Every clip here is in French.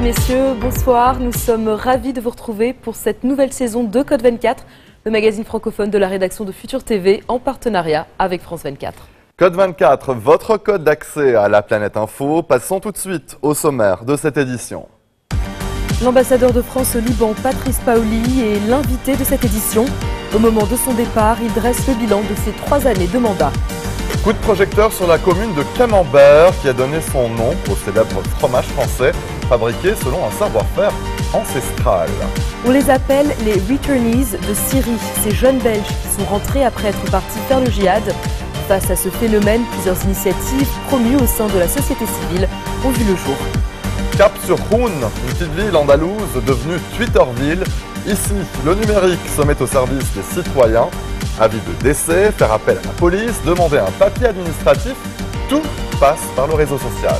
messieurs, bonsoir. Nous sommes ravis de vous retrouver pour cette nouvelle saison de Code 24, le magazine francophone de la rédaction de Futur TV en partenariat avec France 24. Code 24, votre code d'accès à la planète info. Passons tout de suite au sommaire de cette édition. L'ambassadeur de France au Liban, Patrice Paoli, est l'invité de cette édition. Au moment de son départ, il dresse le bilan de ses 3 années de mandat. Coup de projecteur sur la commune de Camembert qui a donné son nom au célèbre fromage français fabriqué selon un savoir-faire ancestral. On les appelle les returnees de Syrie, ces jeunes Belges qui sont rentrés après être partis faire le djihad. Face à ce phénomène, plusieurs initiatives promues au sein de la société civile ont vu le jour. Cap sur Roun, une petite ville andalouse devenue Twitterville. Ici, le numérique se met au service des citoyens. Avis de décès, faire appel à la police, demander un papier administratif, tout passe par le réseau social.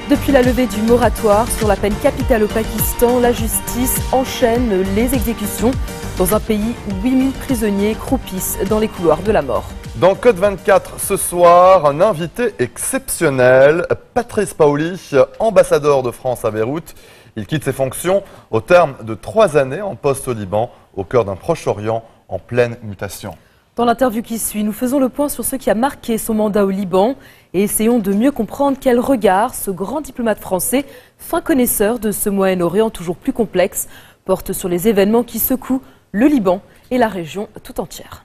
Depuis la levée du moratoire sur la peine capitale au Pakistan, la justice enchaîne les exécutions dans un pays où 8000 prisonniers croupissent dans les couloirs de la mort. Dans Code 24 ce soir, un invité exceptionnel, Patrice Paoli, ambassadeur de France à Beyrouth. Il quitte ses fonctions au terme de 3 années en poste au Liban, au cœur d'un Proche-Orient en pleine mutation. Dans l'interview qui suit, nous faisons le point sur ce qui a marqué son mandat au Liban et essayons de mieux comprendre quel regard ce grand diplomate français, fin connaisseur de ce Moyen-Orient toujours plus complexe, porte sur les événements qui secouent le Liban et la région tout entière.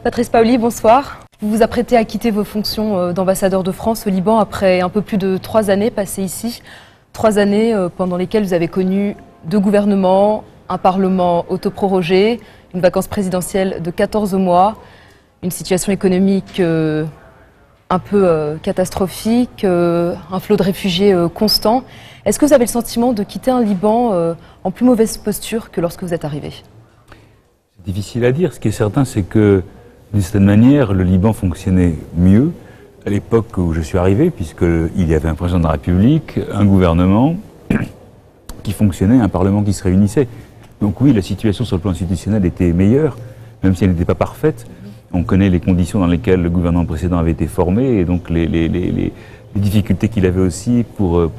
Patrice Paoli, bonsoir. Vous vous apprêtez à quitter vos fonctions d'ambassadeur de France au Liban après un peu plus de 3 années passées ici. 3 années pendant lesquelles vous avez connu 2 gouvernements, un parlement autoprorogé, une vacance présidentielle de 14 mois, une situation économique un peu catastrophique, un flot de réfugiés constant. Est-ce que vous avez le sentiment de quitter un Liban en plus mauvaise posture que lorsque vous êtes arrivé? C'est difficile à dire. Ce qui est certain, c'est que d'une certaine manière, le Liban fonctionnait mieux à l'époque où je suis arrivé, puisqu'il y avait un président de la République, un gouvernement qui fonctionnait, un parlement qui se réunissait. Donc oui, la situation sur le plan institutionnel était meilleure, même si elle n'était pas parfaite. On connaît les conditions dans lesquelles le gouvernement précédent avait été formé et donc les difficultés qu'il avait aussi pour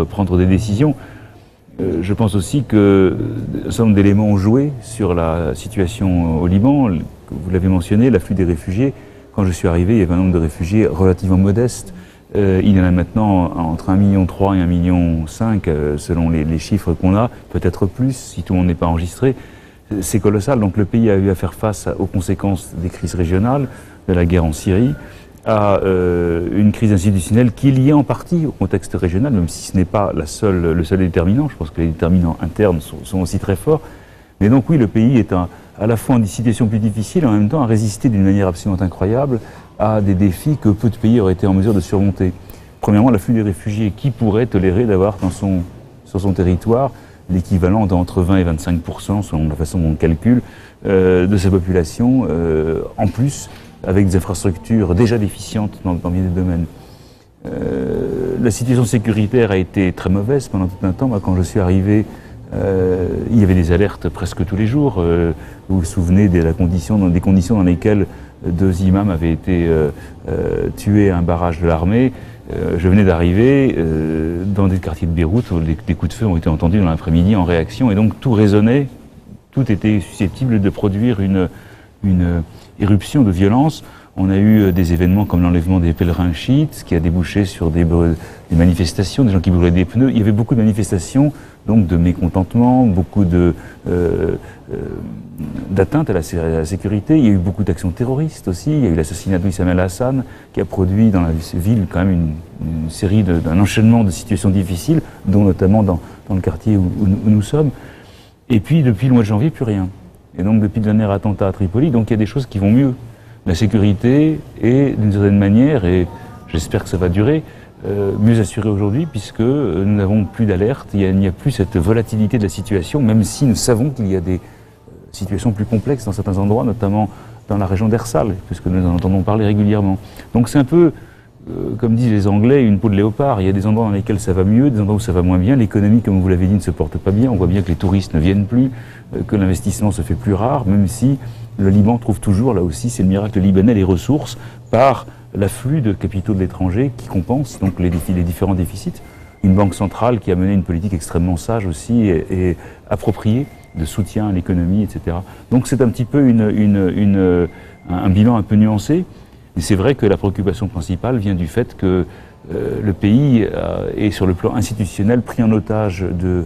prendre des décisions. Je pense aussi que un certain nombre d'éléments ont joué sur la situation au Liban. Vous l'avez mentionné, l'afflux des réfugiés. Quand je suis arrivé, il y avait un nombre de réfugiés relativement modeste. Il y en a maintenant entre 1,3 million et 1,5 million, selon les chiffres qu'on a, peut-être plus, si tout le monde n'est pas enregistré. C'est colossal. Donc le pays a eu à faire face aux conséquences des crises régionales, de la guerre en Syrie, à une crise institutionnelle qui est liée en partie au contexte régional, même si ce n'est pas le seul déterminant. Je pense que les déterminants internes sont aussi très forts. Mais donc oui, le pays est à la fois en situation plus difficile et en même temps à résister d'une manière absolument incroyable à des défis que peu de pays auraient été en mesure de surmonter. Premièrement, l'afflux des réfugiés. Qui pourrait tolérer d'avoir sur son territoire l'équivalent d'entre 20 et 25%, selon la façon dont on calcule, de sa population, en plus, avec des infrastructures déjà déficientes dans bien des domaines. La situation sécuritaire a été très mauvaise pendant tout un temps. Moi, quand je suis arrivé, il y avait des alertes presque tous les jours. Vous vous souvenez des conditions dans lesquelles 2 imams avaient été tués à un barrage de l'armée. Je venais d'arriver dans des quartiers de Beyrouth où des coups de feu ont été entendus dans l'après-midi en réaction et donc tout résonnait, tout était susceptible de produire une éruption de violence. On a eu des événements comme l'enlèvement des pèlerins chiites qui a débouché sur des manifestations, des gens qui brûlaient des pneus. Il y avait beaucoup de manifestations, donc de mécontentement, beaucoup d'atteintes à la sécurité. Il y a eu beaucoup d'actions terroristes aussi. Il y a eu l'assassinat d'Oussama el-Hassan qui a produit dans la ville quand même une série d'un enchaînement de situations difficiles, dont notamment dans le quartier où nous sommes. Et puis depuis le mois de janvier, plus rien. Et donc depuis le dernier attentat à Tripoli, donc il y a des choses qui vont mieux. La sécurité est d'une certaine manière, et j'espère que ça va durer, mieux assurée aujourd'hui puisque nous n'avons plus d'alerte, il n'y a plus cette volatilité de la situation, même si nous savons qu'il y a des situations plus complexes dans certains endroits, notamment dans la région d'Ersal, puisque nous en entendons parler régulièrement. Donc c'est un peu, comme disent les Anglais, une peau de léopard. Il y a des endroits dans lesquels ça va mieux, des endroits où ça va moins bien. L'économie, comme vous l'avez dit, ne se porte pas bien. On voit bien que les touristes ne viennent plus, que l'investissement se fait plus rare, même si le Liban trouve toujours, là aussi, c'est le miracle libanais, les ressources par l'afflux de capitaux de l'étranger qui compense donc les différents déficits. une banque centrale qui a mené une politique extrêmement sage aussi et appropriée de soutien à l'économie, etc. Donc c'est un petit peu un bilan un peu nuancé. Et c'est vrai que la préoccupation principale vient du fait que le pays est sur le plan institutionnel pris en otage de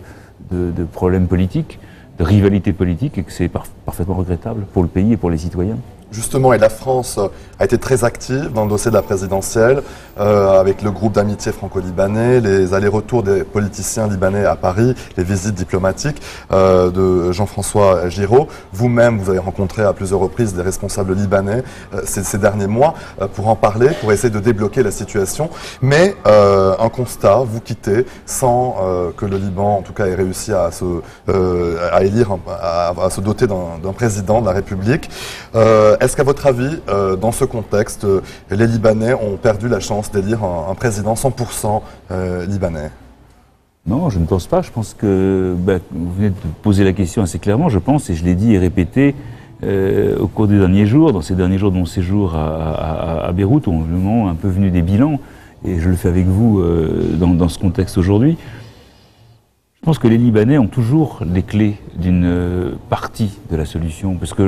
problèmes politiques, de rivalités politiques, et que c'est parfaitement regrettable pour le pays et pour les citoyens. Justement, et la France a été très active dans le dossier de la présidentielle, avec le groupe d'amitié franco-libanais, les allers-retours des politiciens libanais à Paris, les visites diplomatiques de Jean-François Giraud. Vous-même, vous avez rencontré à plusieurs reprises des responsables libanais ces derniers mois pour en parler, pour essayer de débloquer la situation. Mais un constat, vous quittez sans que le Liban, en tout cas, ait réussi à se doter d'un président de la République. Est-ce qu'à votre avis, dans ce contexte, les Libanais ont perdu la chance d'élire un président 100% libanais? Non, je ne pense pas. Je pense que vous venez de poser la question assez clairement. Je pense, et je l'ai dit et répété au cours des derniers jours, dans ces derniers jours de mon séjour à Beyrouth, où on est vraiment un peu venu des bilans, et je le fais avec vous dans ce contexte aujourd'hui. Je pense que les Libanais ont toujours les clés d'une partie de la solution, parce qu'on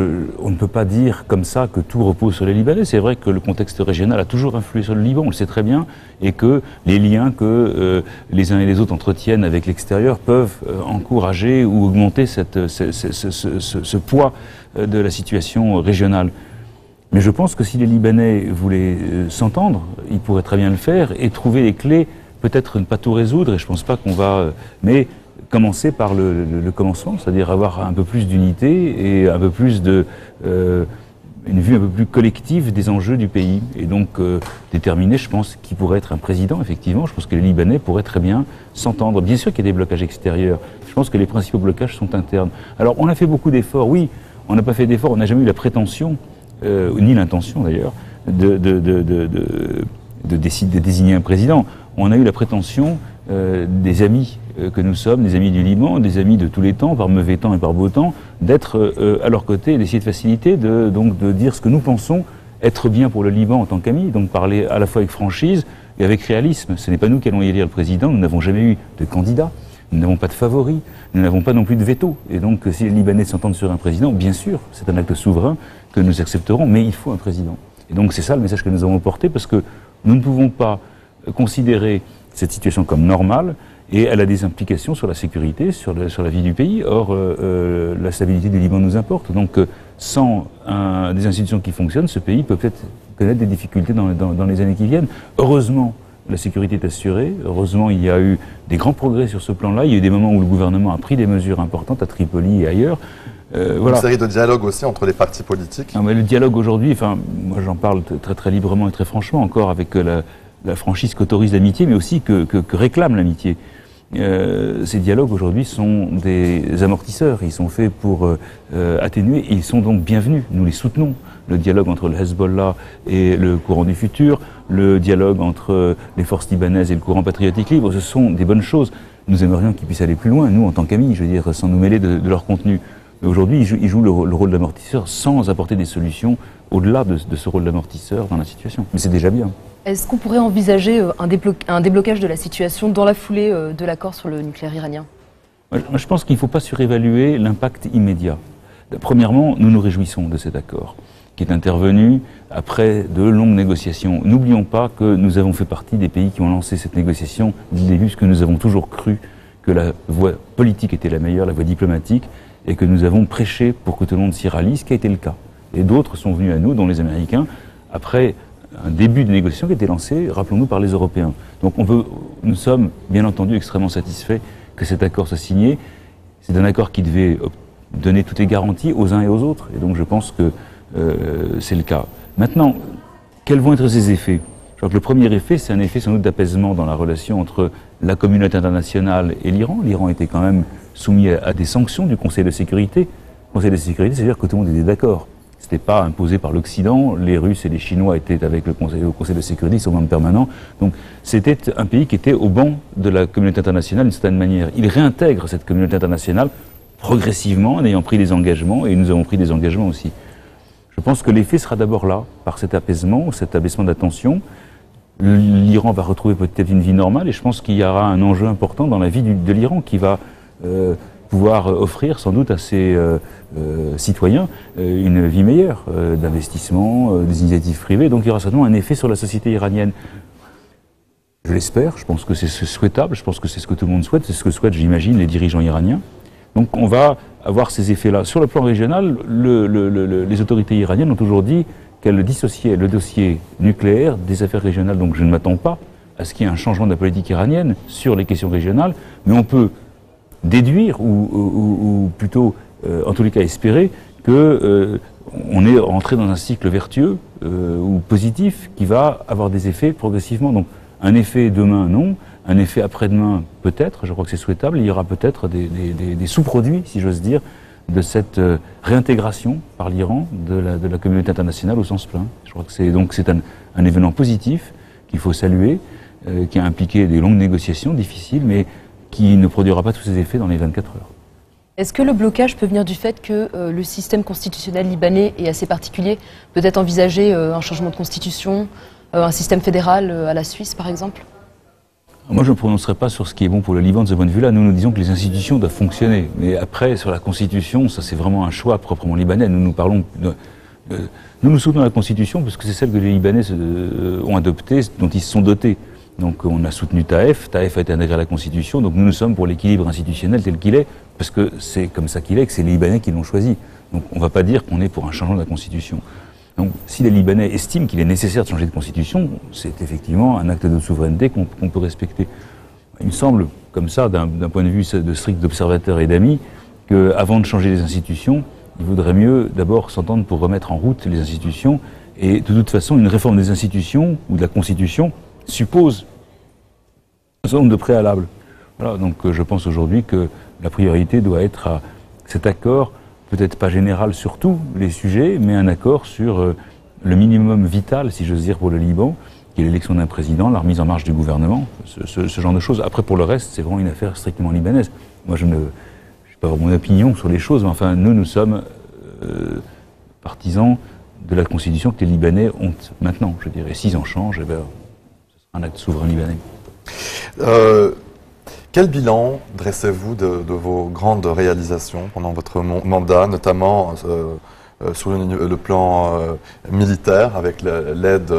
ne peut pas dire comme ça que tout repose sur les Libanais. C'est vrai que le contexte régional a toujours influé sur le Liban, on le sait très bien, et que les liens que les uns et les autres entretiennent avec l'extérieur peuvent encourager ou augmenter ce poids de la situation régionale. Mais je pense que si les Libanais voulaient s'entendre, ils pourraient très bien le faire et trouver les clés, peut-être ne pas tout résoudre, et je ne pense pas qu'on va... mais commencer par le commencement, c'est-à-dire avoir un peu plus d'unité et un peu plus une vue un peu plus collective des enjeux du pays. Et donc déterminer, je pense, qui pourrait être un président, effectivement. Je pense que les Libanais pourraient très bien s'entendre. Bien sûr qu'il y a des blocages extérieurs. Je pense que les principaux blocages sont internes. Alors on a fait beaucoup d'efforts, oui. On n'a pas fait d'efforts, on n'a jamais eu la prétention, ni l'intention d'ailleurs, de désigner un président. On a eu la prétention des amis que nous sommes, des amis du Liban, des amis de tous les temps, par mauvais temps et par beau temps, d'être à leur côté et d'essayer de faciliter, de dire ce que nous pensons être bien pour le Liban en tant qu'amis, donc parler à la fois avec franchise et avec réalisme. Ce n'est pas nous qui allons élire le président, nous n'avons jamais eu de candidat, nous n'avons pas de favoris, nous n'avons pas non plus de veto. Et donc si les Libanais s'entendent sur un président, bien sûr, c'est un acte souverain que nous accepterons, mais il faut un président. Et donc c'est ça le message que nous avons porté, parce que nous ne pouvons pas considérer cette situation comme normale, et elle a des implications sur la sécurité, sur la vie du pays. Or, la stabilité du Liban nous importe. Donc, sans des institutions qui fonctionnent, ce pays peut peut-être connaître des difficultés dans les années qui viennent. Heureusement, la sécurité est assurée. Heureusement, il y a eu des grands progrès sur ce plan-là. Il y a eu des moments où le gouvernement a pris des mesures importantes à Tripoli et ailleurs. Voilà. Une série de dialogues aussi entre les partis politiques. Non, mais le dialogue aujourd'hui, enfin, moi j'en parle très très librement et très franchement, encore avec la franchise qu'autorise l'amitié, mais aussi que réclame l'amitié. Ces dialogues aujourd'hui sont des amortisseurs, ils sont faits pour atténuer, et ils sont donc bienvenus, nous les soutenons. Le dialogue entre le Hezbollah et le courant du futur, le dialogue entre les forces libanaises et le courant patriotique libre, ce sont des bonnes choses. Nous aimerions qu'ils puissent aller plus loin, nous en tant qu'amis, je veux dire, sans nous mêler de leur contenu. Mais aujourd'hui, ils jouent le rôle d'amortisseur sans apporter des solutions au-delà de ce rôle d'amortisseur dans la situation. Mais c'est déjà bien. Est-ce qu'on pourrait envisager un déblocage de la situation dans la foulée de l'accord sur le nucléaire iranien? Je pense qu'il ne faut pas surévaluer l'impact immédiat. Premièrement, nous nous réjouissons de cet accord, qui est intervenu après de longues négociations. N'oublions pas que nous avons fait partie des pays qui ont lancé cette négociation dès le début, parce que nous avons toujours cru que la voie politique était la meilleure, la voie diplomatique, et que nous avons prêché pour que tout le monde s'y rallie, ce qui a été le cas. Et d'autres sont venus à nous, dont les Américains, après un début de négociation qui a été lancé, rappelons-nous, par les Européens. Donc nous sommes bien entendu extrêmement satisfaits que cet accord soit signé. C'est un accord qui devait donner toutes les garanties aux uns et aux autres, et donc je pense que c'est le cas. Maintenant, quels vont être ses effets? Je crois que le premier effet, c'est un effet sans doute d'apaisement dans la relation entre la communauté internationale et l'Iran. L'Iran était quand même soumis à des sanctions du Conseil de sécurité. Le Conseil de sécurité, c'est-à-dire que tout le monde était d'accord. Ce n'était pas imposé par l'Occident. Les Russes et les Chinois étaient avec le Conseil de sécurité, ils sont membres permanents. Donc c'était un pays qui était au banc de la communauté internationale d'une certaine manière. Il réintègre cette communauté internationale progressivement en ayant pris des engagements, et nous avons pris des engagements aussi. Je pense que l'effet sera d'abord là, par cet apaisement, cet abaissement d'attention. l'Iran va retrouver peut-être une vie normale, et je pense qu'il y aura un enjeu important dans la vie de l'Iran qui va pouvoir offrir sans doute à ses citoyens une vie meilleure, d'investissement, des initiatives privées. Donc il y aura certainement un effet sur la société iranienne. Je l'espère, je pense que c'est souhaitable, je pense que c'est ce que tout le monde souhaite, c'est ce que souhaitent, j'imagine, les dirigeants iraniens. Donc on va avoir ces effets-là. Sur le plan régional, les autorités iraniennes ont toujours dit qu'elles dissociaient le dossier nucléaire des affaires régionales. Donc je ne m'attends pas à ce qu'il y ait un changement de la politique iranienne sur les questions régionales, mais on peut déduire, ou plutôt, en tous les cas, espérer que on est entré dans un cycle vertueux ou positif qui va avoir des effets progressivement. Donc un effet demain, non. Un effet après-demain, peut-être, je crois que c'est souhaitable. Il y aura peut-être des sous-produits, si j'ose dire, de cette réintégration par l'Iran de la communauté internationale au sens plein. Je crois que c'est un événement positif qu'il faut saluer, qui a impliqué des longues négociations difficiles, mais qui ne produira pas tous ses effets dans les 24 heures. Est-ce que le blocage peut venir du fait que le système constitutionnel libanais est assez particulier? Peut-être envisager un changement de constitution, un système fédéral à la Suisse, par exemple? Moi, je ne me prononcerai pas sur ce qui est bon pour le Liban de ce point de vue-là. Nous disons que les institutions doivent fonctionner. Mais après, sur la Constitution, ça c'est vraiment un choix proprement libanais. Nous soutenons la Constitution parce que c'est celle que les Libanais ont adoptée, dont ils se sont dotés. Donc on a soutenu Taïf a été intégré à la Constitution, donc nous sommes pour l'équilibre institutionnel tel qu'il est, parce que c'est comme ça qu'il est, que c'est les Libanais qui l'ont choisi. Donc on ne va pas dire qu'on est pour un changement de la Constitution. Donc si les Libanais estiment qu'il est nécessaire de changer de Constitution, c'est effectivement un acte de souveraineté qu'on peut respecter. Il me semble, comme ça, d'un point de vue de strict observateur et d'ami, qu'avant de changer les institutions, il vaudrait mieux d'abord s'entendre pour remettre en route les institutions, et de toute façon, une réforme des institutions ou de la Constitution suppose un certain nombre de préalables. Voilà, donc je pense aujourd'hui que la priorité doit être à cet accord, peut-être pas général sur tous les sujets, mais un accord sur le minimum vital, si j'ose dire, pour le Liban, qui est l'élection d'un président, la remise en marche du gouvernement, ce genre de choses. Après, pour le reste, c'est vraiment une affaire strictement libanaise. Moi, je n'ai pas mon opinion sur les choses, mais enfin, nous sommes partisans de la Constitution que les Libanais ont maintenant. Je dirais, s'ils en changent, eh bien, un acte souverain libanais. Quel bilan dressez-vous de vos grandes réalisations pendant votre mandat, notamment sur le plan militaire, avec l'aide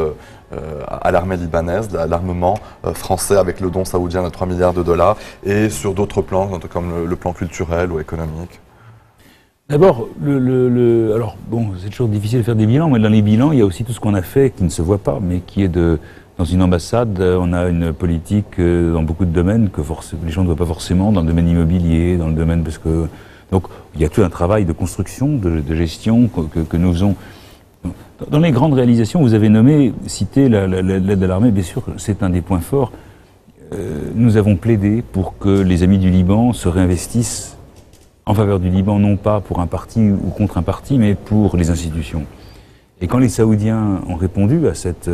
à l'armée libanaise, l'armement français avec le don saoudien de 3 milliards de dollars, et sur d'autres plans, comme le plan culturel ou économique? D'abord, alors bon, c'est toujours difficile de faire des bilans, mais dans les bilans, il y a aussi tout ce qu'on a fait qui ne se voit pas, mais qui est dans une ambassade, on a une politique dans beaucoup de domaines que les gens ne voient pas forcément, dans le domaine immobilier, dans le domaine donc il y a tout un travail de construction, de gestion que nous faisons. Dans les grandes réalisations, vous avez cité l'aide à l'armée, bien sûr, c'est un des points forts. Nous avons plaidé pour que les amis du Liban se réinvestissent en faveur du Liban, non pas pour un parti ou contre un parti, mais pour les institutions. Et quand les Saoudiens ont répondu à cet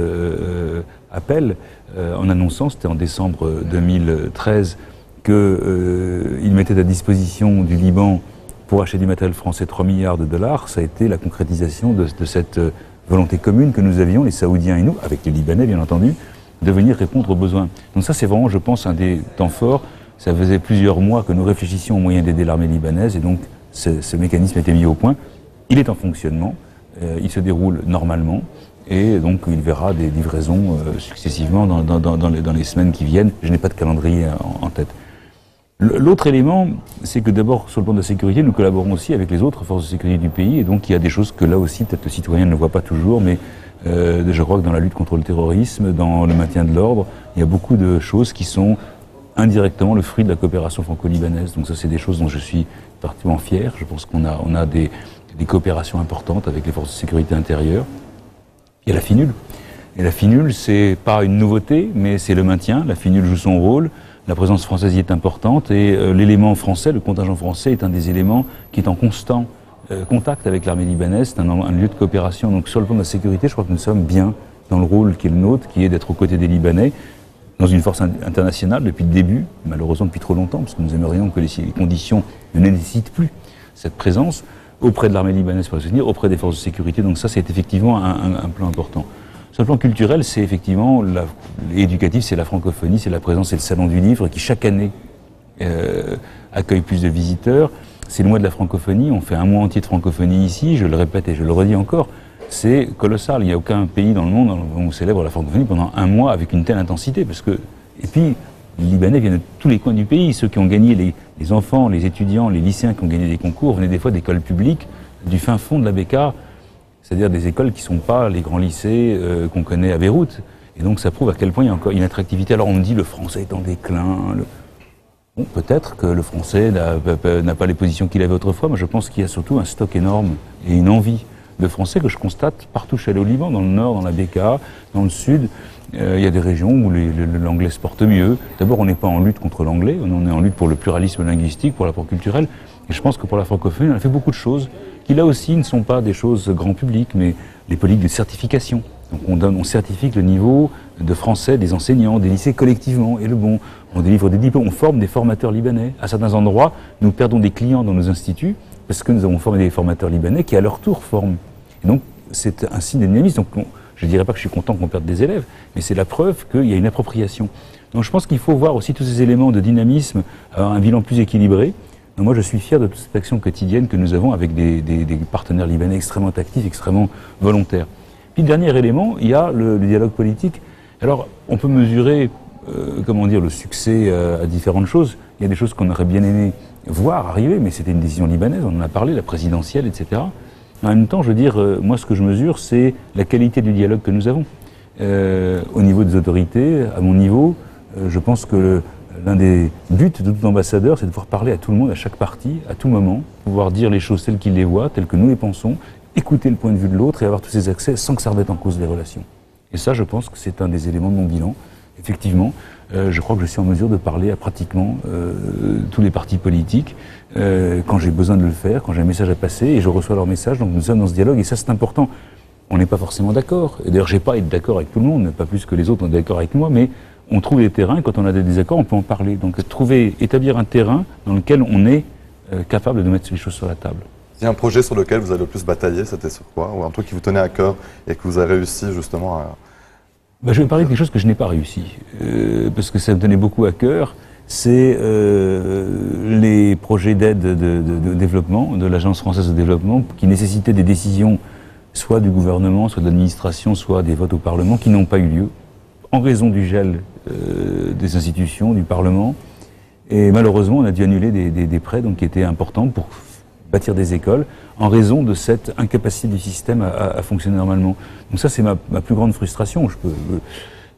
appel, en annonçant, c'était en décembre 2013, qu'ils mettaient à disposition du Liban pour acheter du matériel français 3 milliards de dollars, ça a été la concrétisation de cette volonté commune que nous avions, les Saoudiens et nous, avec les Libanais bien entendu, de venir répondre aux besoins. Donc ça c'est vraiment, je pense, un des temps forts. Ça faisait plusieurs mois que nous réfléchissions aux moyens d'aider l'armée libanaise, et donc ce mécanisme a été mis au point. Il est en fonctionnement. Il se déroule normalement, et donc il verra des livraisons successivement dans les semaines qui viennent. Je n'ai pas de calendrier en tête. L'autre élément, c'est que d'abord, sur le plan de la sécurité, nous collaborons aussi avec les autres forces de sécurité du pays, et donc il y a des choses que là aussi, peut-être le citoyen ne voit pas toujours, mais je crois que dans la lutte contre le terrorisme, dans le maintien de l'ordre, il y a beaucoup de choses qui sont indirectement le fruit de la coopération franco-libanaise. Donc ça, c'est des choses dont je suis particulièrement fier. Je pense qu'on a des coopérations importantes avec les forces de sécurité intérieure. Il y a la FINUL. Et la FINUL, c'est pas une nouveauté, mais c'est le maintien. La FINUL joue son rôle. La présence française y est importante, et l'élément français, le contingent français, est un des éléments qui est en constant contact avec l'armée libanaise. C'est un lieu de coopération. Donc sur le plan de la sécurité, je crois que nous sommes bien dans le rôle qui est le nôtre, qui est d'être aux côtés des Libanais, dans une force internationale depuis le début, malheureusement depuis trop longtemps, parce que nous aimerions que les conditions ne nécessitent plus cette présence, auprès de l'armée libanaise pour la soutenir, auprès des forces de sécurité. Donc ça, c'est effectivement un plan important. Sur le plan culturel, c'est effectivement, éducatif, c'est la francophonie, c'est la présence, c'est le Salon du Livre qui chaque année accueille plus de visiteurs. C'est le mois de la francophonie, on fait un mois entier de francophonie ici, je le répète et je le redis encore, c'est colossal. Il n'y a aucun pays dans le monde où on célèbre la francophonie pendant un mois avec une telle intensité. Et puis, les Libanais viennent de tous les coins du pays. Ceux qui ont gagné, les enfants, les étudiants, les lycéens qui ont gagné des concours venaient des fois d'écoles publiques du fin fond de la Bekaa, c'est-à-dire des écoles qui ne sont pas les grands lycées qu'on connaît à Beyrouth. Et donc ça prouve à quel point il y a encore une attractivité. Alors on me dit le français est en déclin. Bon, peut-être que le français n'a pas les positions qu'il avait autrefois, mais je pense qu'il y a surtout un stock énorme et une envie de français que je constate partout chez au Liban, dans le nord, dans la Bekaa, dans le sud. Il y a des régions où l'anglais se porte mieux. D'abord, on n'est pas en lutte contre l'anglais, on est en lutte pour le pluralisme linguistique, pour l'apport culturel. Et je pense que pour la francophonie, on a fait beaucoup de choses qui, là aussi, ne sont pas des choses grand public, mais les politiques de certification. Donc on certifie le niveau de français des enseignants, des lycées collectivement, et on délivre des diplômes, on forme des formateurs libanais. À certains endroits, nous perdons des clients dans nos instituts parce que nous avons formé des formateurs libanais qui, à leur tour, forment. Et donc, c'est un signe de dynamisme. Donc, je ne dirais pas que je suis content qu'on perde des élèves, mais c'est la preuve qu'il y a une appropriation. Donc, je pense qu'il faut voir aussi tous ces éléments de dynamisme, un bilan plus équilibré. Donc, moi, je suis fier de toute cette action quotidienne que nous avons avec des partenaires libanais extrêmement actifs, extrêmement volontaires. Puis, dernier élément, il y a le dialogue politique. Alors, on peut mesurer, le succès à différentes choses. Il y a des choses qu'on aurait bien aimé voir arriver, mais c'était une décision libanaise, on en a parlé, la présidentielle, etc. En même temps, je veux dire, moi, ce que je mesure, c'est la qualité du dialogue que nous avons. Au niveau des autorités, à mon niveau, je pense que l'un des buts de tout ambassadeur, c'est de pouvoir parler à tout le monde, à chaque parti, à tout moment, pouvoir dire les choses telles qu'ils les voient, telles que nous les pensons, écouter le point de vue de l'autre et avoir tous ces accès sans que ça remette en cause les relations. Et ça, je pense que c'est un des éléments de mon bilan. Effectivement, je crois que je suis en mesure de parler à pratiquement tous les partis politiques quand j'ai besoin de le faire, quand j'ai un message à passer et je reçois leur message. Donc nous sommes dans ce dialogue et ça c'est important. On n'est pas forcément d'accord. D'ailleurs, j'ai pas à être d'accord avec tout le monde, pas plus que les autres sont d'accord avec moi, mais on trouve des terrains. Quand on a des désaccords, on peut en parler. Donc établir un terrain dans lequel on est capable de mettre les choses sur la table. Il y a un projet sur lequel vous avez le plus bataillé, c'était sur quoi? Ou un truc qui vous tenait à cœur et que vous avez réussi justement à... Je vais parler de quelque chose que je n'ai pas réussi, parce que ça me tenait beaucoup à cœur. C'est les projets d'aide de développement, de l'Agence française de développement, qui nécessitaient des décisions soit du gouvernement, soit de l'administration, soit des votes au Parlement, qui n'ont pas eu lieu, en raison du gel des institutions, du Parlement. Et malheureusement, on a dû annuler des prêts donc, qui étaient importants pour bâtir des écoles, en raison de cette incapacité du système à fonctionner normalement. Donc ça, c'est ma plus grande frustration.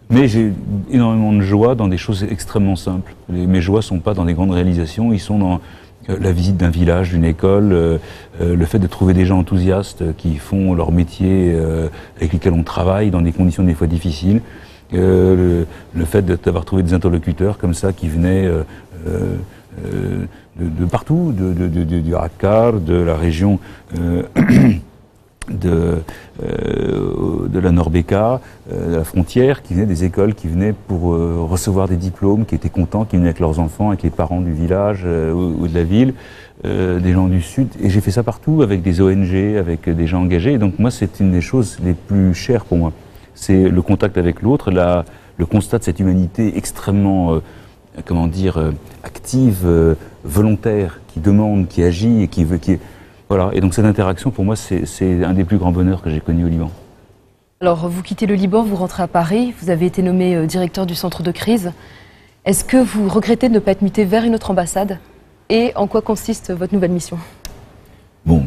Mais j'ai énormément de joie dans des choses extrêmement simples. Mes joies ne sont pas dans des grandes réalisations, ils sont dans la visite d'un village, d'une école, le fait de trouver des gens enthousiastes qui font leur métier, avec lesquels on travaille dans des conditions des fois difficiles, le fait d'avoir trouvé des interlocuteurs comme ça qui venaient de partout, du Akkar, de la région de la Nord-Bekaa, de la frontière, qui venaient des écoles, qui venaient pour recevoir des diplômes, qui étaient contents, qui venaient avec leurs enfants, avec les parents du village ou de la ville, des gens du Sud. Et j'ai fait ça partout, avec des ONG, avec des gens engagés. Et donc moi, c'est une des choses les plus chères pour moi. C'est le contact avec l'autre, le constat de cette humanité extrêmement... active, volontaire, qui demande, qui agit et qui veut... Voilà. Et donc cette interaction, pour moi, c'est un des plus grands bonheurs que j'ai connus au Liban. Alors, vous quittez le Liban, vous rentrez à Paris, vous avez été nommé directeur du centre de crise. Est-ce que vous regrettez de ne pas être muté vers une autre ambassade? Et en quoi consiste votre nouvelle mission? Bon,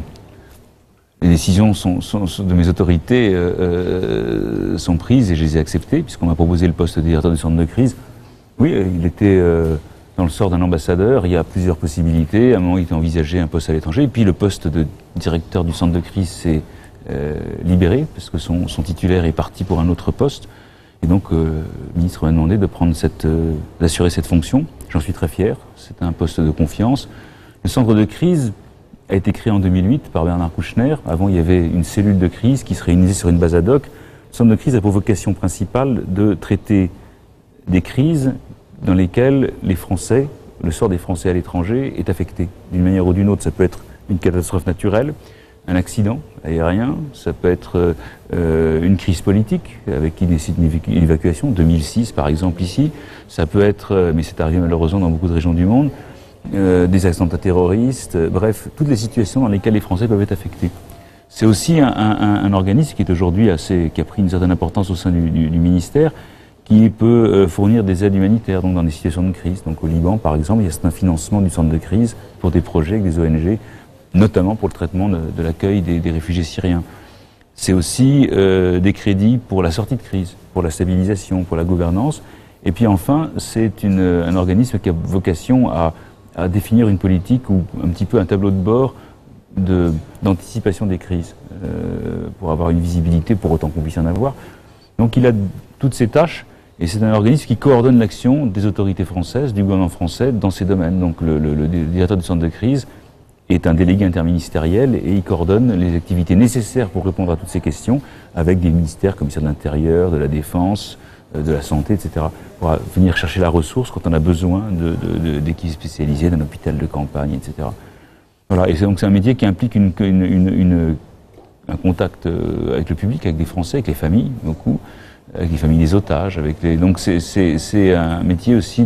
les décisions de mes autorités sont prises et je les ai acceptées, puisqu'on m'a proposé le poste de directeur du centre de crise. Oui, il était dans le sort d'un ambassadeur, il y a plusieurs possibilités. À un moment, il était envisagé un poste à l'étranger, et puis le poste de directeur du centre de crise s'est libéré, parce que son titulaire est parti pour un autre poste. Et donc, le ministre m'a demandé d'assurer cette fonction. J'en suis très fier, c'est un poste de confiance. Le centre de crise a été créé en 2008 par Bernard Kouchner. Avant, il y avait une cellule de crise qui se réunissait sur une base ad hoc. Le centre de crise a pour vocation principale de traiter des crises dans lesquelles les Français, le sort des Français à l'étranger est affecté d'une manière ou d'une autre. Ça peut être une catastrophe naturelle, un accident aérien, ça peut être une crise politique avec qui nécessite une évacuation, 2006 par exemple ici, ça peut être, mais c'est arrivé malheureusement dans beaucoup de régions du monde, des attentats terroristes, bref, toutes les situations dans lesquelles les Français peuvent être affectés. C'est aussi un organisme qui est aujourd'hui qui a pris une certaine importance au sein du ministère, qui peut fournir des aides humanitaires donc dans des situations de crise. Donc au Liban, par exemple, il y a un financement du centre de crise pour des projets avec des ONG, notamment pour le traitement de l'accueil des réfugiés syriens. C'est aussi des crédits pour la sortie de crise, pour la stabilisation, pour la gouvernance. Et puis enfin, c'est un organisme qui a vocation à définir une politique ou un petit peu un tableau de bord d'anticipation des crises, pour avoir une visibilité, pour autant qu'on puisse en avoir. Donc il a toutes ces tâches, et c'est un organisme qui coordonne l'action des autorités françaises, du gouvernement français, dans ces domaines. Donc le directeur du centre de crise est un délégué interministériel, et il coordonne les activités nécessaires pour répondre à toutes ces questions, avec des ministères comme le ministère de l'Intérieur, de la Défense, de la Santé, etc., pour venir chercher la ressource quand on a besoin d'équipes spécialisées, d'un hôpital de campagne, etc. Voilà, et donc c'est un métier qui implique un contact avec le public, avec des Français, avec les familles, beaucoup, avec les familles des otages, donc c'est un métier aussi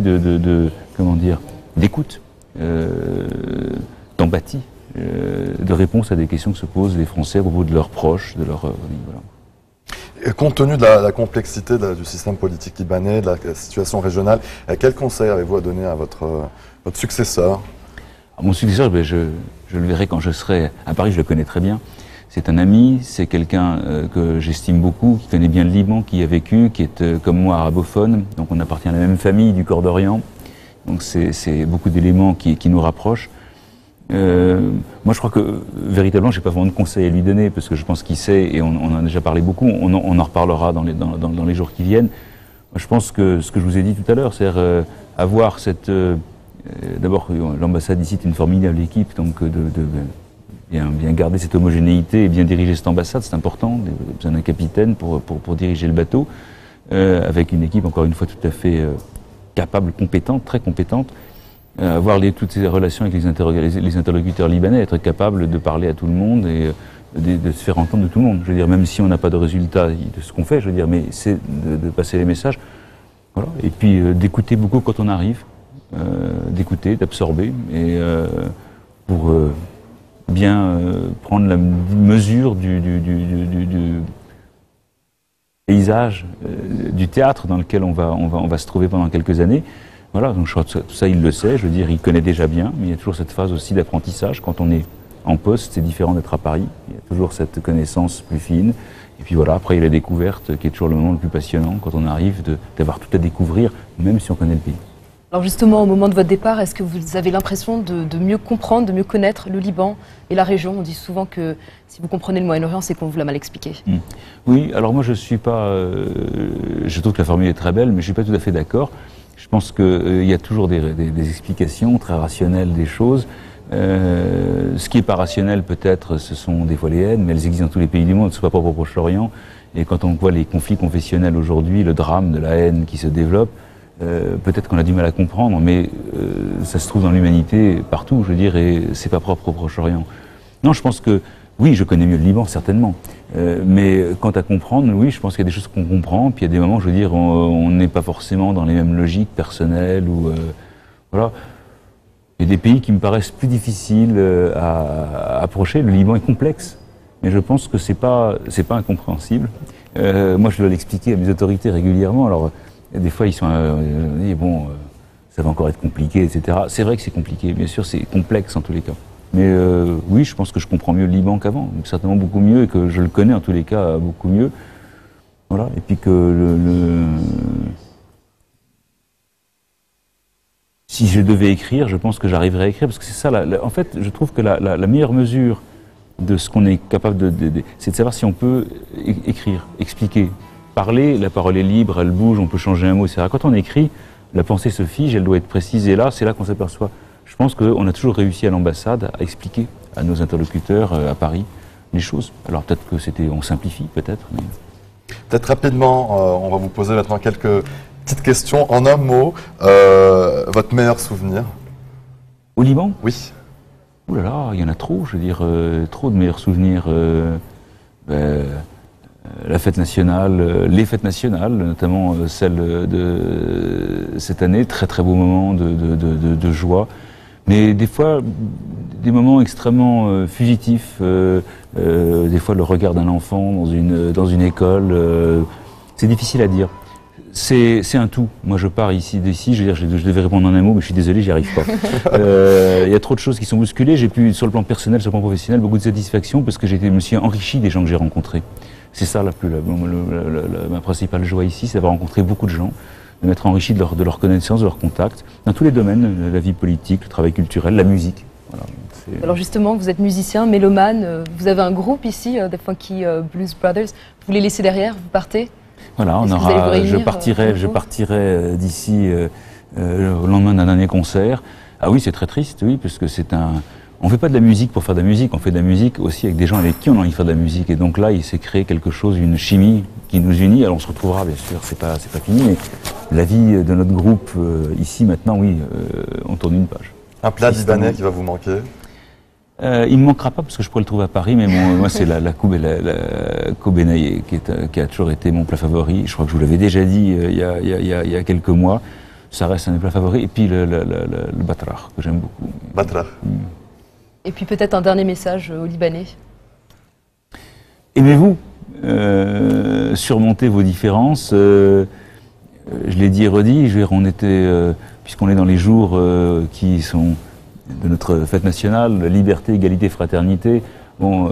comment dire, d'écoute, d'empathie, de réponse à des questions que se posent les Français à propos de leurs proches, de leur famille, voilà. Et compte tenu de la complexité du système politique libanais, de la situation régionale, quel conseil avez-vous à donner à votre successeur? Mon successeur, je le verrai quand je serai à Paris, je le connais très bien. C'est un ami, c'est quelqu'un que j'estime beaucoup, qui connaît bien le Liban, qui y a vécu, qui est comme moi arabophone, donc on appartient à la même famille du Corps d'Orient. Donc c'est beaucoup d'éléments qui nous rapprochent. Moi je crois que véritablement j'ai pas vraiment de conseils à lui donner, parce que je pense qu'il sait, et on en a déjà parlé beaucoup, on en reparlera dans les jours qui viennent. Je pense que ce que je vous ai dit tout à l'heure, c'est-à-dire avoir cette... D'abord, l'ambassade ici est une formidable équipe, donc bien garder cette homogénéité et bien diriger cette ambassade, c'est important. Il y a besoin d'un capitaine pour diriger le bateau, avec une équipe, encore une fois, tout à fait capable, compétente, très compétente. Avoir toutes ces relations avec les interlocuteurs libanais, être capable de parler à tout le monde et de se faire entendre de tout le monde. Je veux dire, même si on n'a pas de résultat de ce qu'on fait, je veux dire, mais c'est de passer les messages. Voilà. Et puis d'écouter beaucoup quand on arrive. D'écouter, d'absorber, et pour bien prendre la mesure du paysage, du théâtre dans lequel on va se trouver pendant quelques années. Voilà, donc je crois que tout ça il le sait, je veux dire, il connaît déjà bien, mais il y a toujours cette phase aussi d'apprentissage. Quand on est en poste, c'est différent d'être à Paris, il y a toujours cette connaissance plus fine. Et puis voilà, après il y a la découverte qui est toujours le moment le plus passionnant, quand on arrive d'avoir tout à découvrir, même si on connaît le pays. Alors justement, au moment de votre départ, est-ce que vous avez l'impression de mieux comprendre, de mieux connaître le Liban et la région? On dit souvent que si vous comprenez le Moyen-Orient, c'est qu'on vous l'a mal expliqué. Oui, alors moi je suis pas... je trouve que la formule est très belle, mais je suis pas tout à fait d'accord. Je pense qu'il y a toujours des explications très rationnelles des choses. Ce qui est pas rationnel peut-être, ce sont des fois les haines, mais elles existent dans tous les pays du monde, ce n'est pas propre au Proche-Orient. Et quand on voit les conflits confessionnels aujourd'hui, le drame de la haine qui se développe, peut-être qu'on a du mal à comprendre, mais ça se trouve dans l'humanité partout, je veux dire, et c'est pas propre au Proche-Orient. Non, je pense que, oui, je connais mieux le Liban, certainement, mais quant à comprendre, oui, je pense qu'il y a des choses qu'on comprend, puis il y a des moments, je veux dire, on n'est pas forcément dans les mêmes logiques personnelles, ou voilà. Il y a des pays qui me paraissent plus difficiles à approcher. Le Liban est complexe, mais je pense que c'est pas incompréhensible. Moi, je dois l'expliquer à mes autorités régulièrement, alors... Des fois, ils sont bon, ça va encore être compliqué, etc. C'est vrai que c'est compliqué, bien sûr, c'est complexe en tous les cas. Mais oui, je pense que je comprends mieux le Liban qu'avant, certainement beaucoup mieux, et que je le connais en tous les cas beaucoup mieux. Voilà, et puis que si je devais écrire, je pense que j'arriverais à écrire, parce que c'est ça, en fait, je trouve que la meilleure mesure de ce qu'on est capable c'est de savoir si on peut écrire, expliquer. Parler, la parole est libre, elle bouge, on peut changer un mot, etc. Quand on écrit, la pensée se fige, elle doit être précise, et là, c'est là qu'on s'aperçoit. Je pense qu'on a toujours réussi à l'ambassade à expliquer à nos interlocuteurs à Paris les choses. Alors peut-être que on simplifie, peut-être. Mais... Peut-être rapidement, on va vous poser maintenant quelques petites questions. En un mot, votre meilleur souvenir? Au Liban? Oui. Ouh là là, il y en a trop, je veux dire, trop de meilleurs souvenirs. La fête nationale, les fêtes nationales, notamment celle de cette année, très très beau moment de joie. Mais des fois, des moments extrêmement fugitifs, des fois le regard d'un enfant dans une école, c'est difficile à dire. C'est un tout. Moi, je pars d'ici, je veux dire, je devais répondre en un mot, mais je suis désolé, j'y arrive pas. Il y a trop de choses qui sont bousculées. J'ai pu, sur le plan personnel, sur le plan professionnel, beaucoup de satisfaction parce que je me suis enrichi des gens que j'ai rencontrés. C'est ça ma principale joie ici, c'est d'avoir rencontré beaucoup de gens, de m'être enrichi de leur connaissance, de leur contact, dans tous les domaines, la vie politique, le travail culturel, la musique. Voilà, alors justement, vous êtes musicien, mélomane, vous avez un groupe ici, The Funky Blues Brothers, vous les laissez derrière, vous partez? Voilà, je partirai d'ici au lendemain d'un dernier concert. Ah oui, c'est très triste, oui, parce que on ne fait pas de la musique pour faire de la musique, on fait de la musique aussi avec des gens avec qui on a envie de faire de la musique. Et donc là, il s'est créé quelque chose, une chimie qui nous unit. Alors on se retrouvera, bien sûr, c'est pas fini, mais la vie de notre groupe ici, maintenant, oui, on tourne une page. Un plat libanais qui va vous manquer? Il ne me manquera pas parce que je pourrais le trouver à Paris, mais moi c'est la kobenaye qui a toujours été mon plat favori. Je crois que je vous l'avais déjà dit il y a quelques mois. Ça reste un des plats favoris. Et puis le batrach, que j'aime beaucoup. Batrach. Et puis peut-être un dernier message aux Libanais. Aimez-vous, surmontez vos différences. Je l'ai dit et redit, puisqu'on est dans les jours qui sont de notre fête nationale, liberté, égalité, fraternité. Bon,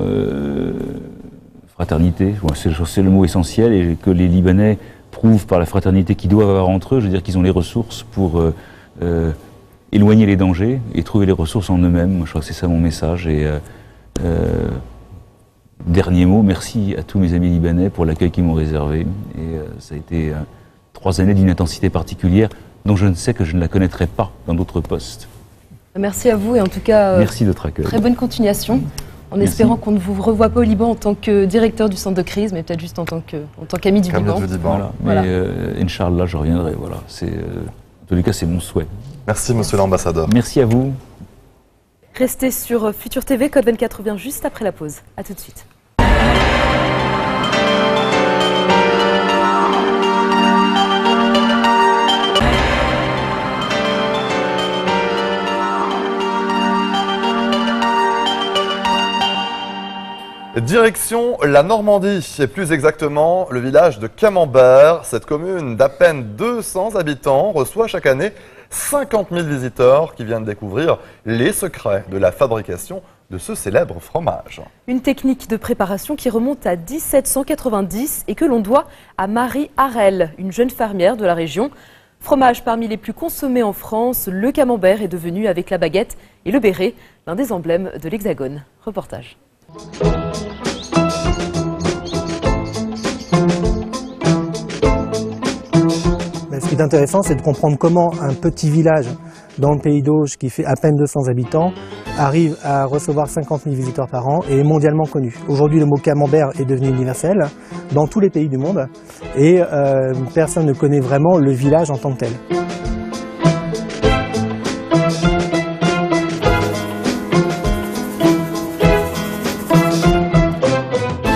fraternité, c'est le mot essentiel, et que les Libanais prouvent par la fraternité qu'ils doivent avoir entre eux. Je veux dire qu'ils ont les ressources pour éloigner les dangers et trouver les ressources en eux-mêmes. Moi, je crois que c'est ça mon message. Et dernier mot, merci à tous mes amis libanais pour l'accueil qu'ils m'ont réservé. Et ça a été 3 années d'une intensité particulière dont je ne sais que je ne la connaîtrai pas dans d'autres postes. Merci à vous et en tout cas, merci de votre accueil. Très bonne continuation, en espérant qu'on ne vous revoie pas au Liban en tant que directeur du centre de crise, mais peut-être juste en tant qu'ami du Liban. Voilà. Mais Inch'Allah, je reviendrai. Voilà. En tous les cas, c'est mon souhait. Merci, monsieur l'ambassadeur. Merci à vous. Restez sur Futur TV, Code 24 revient juste après la pause. A tout de suite. Direction la Normandie, et plus exactement le village de Camembert. Cette commune d'à peine 200 habitants reçoit chaque année 50 000 visiteurs qui viennent découvrir les secrets de la fabrication de ce célèbre fromage. Une technique de préparation qui remonte à 1790 et que l'on doit à Marie Harel, une jeune fermière de la région. Fromage parmi les plus consommés en France, le camembert est devenu, avec la baguette et le béret, l'un des emblèmes de l'Hexagone. Reportage. Ce qui est intéressant, c'est de comprendre comment un petit village dans le pays d'Auge, qui fait à peine 200 habitants, arrive à recevoir 50 000 visiteurs par an et est mondialement connu. Aujourd'hui, le mot camembert est devenu universel dans tous les pays du monde et personne ne connaît vraiment le village en tant que tel.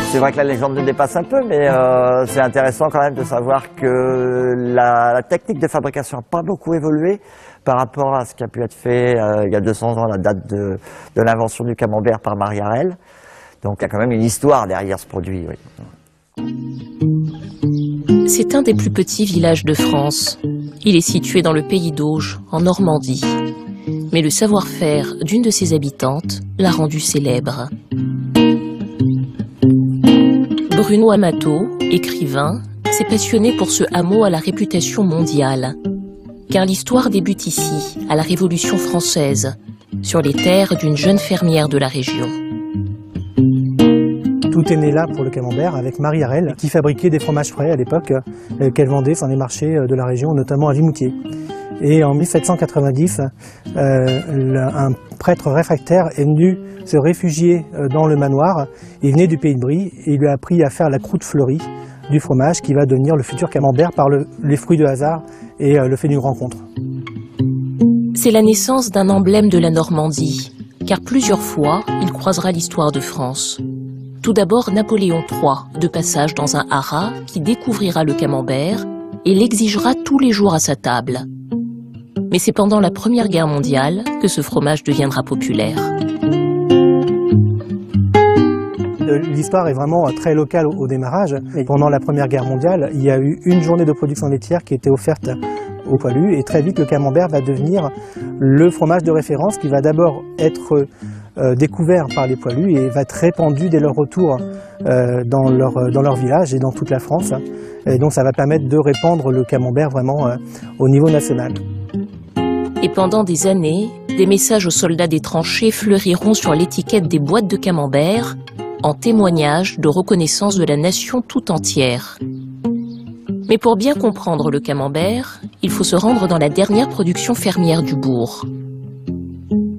C'est vrai que la légende le dépasse un peu, mais c'est intéressant quand même de savoir que la technique de fabrication n'a pas beaucoup évolué par rapport à ce qui a pu être fait il y a 200 ans, la date de l'invention du camembert par Marie Harel. Donc il y a quand même une histoire derrière ce produit. Oui. C'est un des plus petits villages de France. Il est situé dans le pays d'Auge, en Normandie. Mais le savoir-faire d'une de ses habitantes l'a rendu célèbre. Bruno Amato, écrivain, s'est passionné pour ce hameau à la réputation mondiale. Car l'histoire débute ici, à la Révolution française, sur les terres d'une jeune fermière de la région. Tout est né là pour le camembert avec Marie Harel, qui fabriquait des fromages frais à l'époque, qu'elle vendait dans les marchés de la région, notamment à Vimoutier. Et en 1790, un prêtre réfractaire est venu se réfugier dans le manoir. Il venait du pays de Brie et il lui a appris à faire la croûte fleurie du fromage qui va devenir le futur camembert par les fruits de hasard et le fait d'une rencontre. C'est la naissance d'un emblème de la Normandie, car plusieurs fois, il croisera l'histoire de France. Tout d'abord, Napoléon III, de passage dans un haras, qui découvrira le camembert et l'exigera tous les jours à sa table. Mais c'est pendant la Première Guerre mondiale que ce fromage deviendra populaire. L'histoire est vraiment très locale au démarrage. Et pendant la Première Guerre mondiale, il y a eu une journée de production laitière qui était offerte aux poilus. Et très vite, le camembert va devenir le fromage de référence qui va d'abord être découvert par les poilus et va être répandu dès leur retour dans leur village et dans toute la France. Et donc ça va permettre de répandre le camembert vraiment au niveau national. Et pendant des années, des messages aux soldats des tranchées fleuriront sur l'étiquette des boîtes de camembert en témoignage de reconnaissance de la nation tout entière. Mais pour bien comprendre le camembert, il faut se rendre dans la dernière production fermière du bourg.